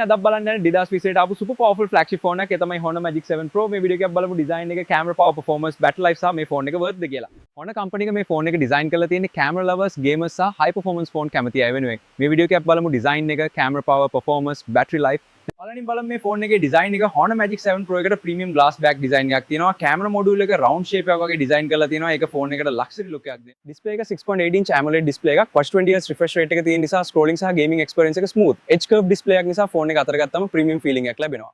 අදත් බලන්න යන්නේ 2020 ට ආපු super powerful flagship phone එකක්. ඒ තමයි Honor Magic 7 Pro. මේ වීඩියෝ එකක් බලමු design එක, camera power, performance, battery life සහ මේ phone එක worth ද කියලා. Honor company එක මේ phone එක design කරලා තියෙන්නේ camera lovers, gamers සහ high performance phone කැමති අය වෙනුවෙන්. මේ වීඩියෝ එකක් බලමු design එක, camera power, performance, battery life. පළවෙනිම බලමු මේ phone එකේ design එක. Honor Magic 7 Pro එකට premium glass back design එකක් තියෙනවා. camera module එක round shape එකක් වගේ design කරලා තියෙනවා. ඒක phone එකට luxury look එකක් දෙන. display එක 6.8 inch AMOLED display එකක්. watch 20 Hz refresh rate එක තියෙන නිසා scrolling සහ gaming experience එක smooth. edge curve display එකක් නිසා phone එක අතර ගත්තම premium feeling එකක් ලැබෙනවා.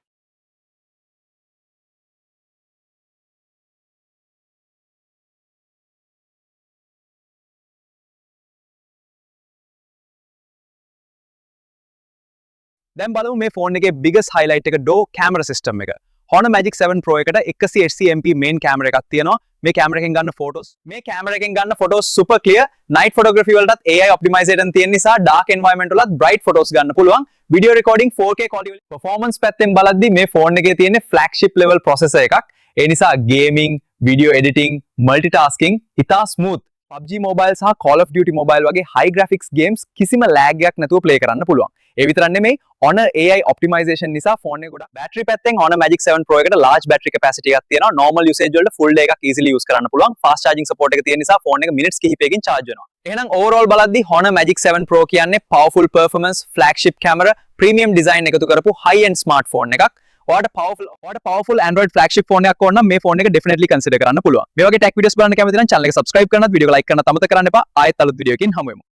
දැන් බලමු මේ ෆෝන් එකේ biggest highlight එක door camera system එක. Honor Magic 7 Pro එකට 180MP main camera එකක් තියෙනවා. මේ camera එකෙන් ගන්න photos. මේ camera එකෙන් ගන්න photos super clear. Night photography වලටත් AI optimization තියෙන නිසා dark environment වලත් bright photos ගන්න පුළුවන්. Video recording 4K quality. Performance පැත්තෙන් බලද්දි මේ ෆෝන් එකේ තියෙන flagship level processor එකක්. ඒ නිසා gaming, video editing, multitasking ඉතා smooth. PUBG Mobile සහ Call of Duty Mobile වගේ high graphics games කිසිම lag එකක් නැතුව play කරන්න පුළුවන්. ඒ විතරක් නෙමෙයි Honor AI optimization නිසා ෆෝන් එක ගොඩක් battery පැත්තෙන් Honor Magic 7 Pro එකට large battery capacity එකක් තියෙනවා. normal usage වලට full day එකක් easily use කරන්න පුළුවන්. fast charging support එක තියෙන නිසා ෆෝන් එක minutes කිහිපයකින් charge වෙනවා. එහෙනම් overall බලද්දී Honor Magic 7 Pro කියන්නේ powerful performance, flagship camera, premium design එකතු කරපු high end smartphone එකක්. ඔයාලට powerful Android flagship phone එකක් ඕන නම් මේ phone එක definitely consider කරන්න පුළුවන්. මේ වගේ tech videos බලන්න කැමති නම් channel එක subscribe කරනත් video එක like කරනත් අමතක කරන්න එපා. ආයෙත් අලුත් video එකකින් හමු වෙමු.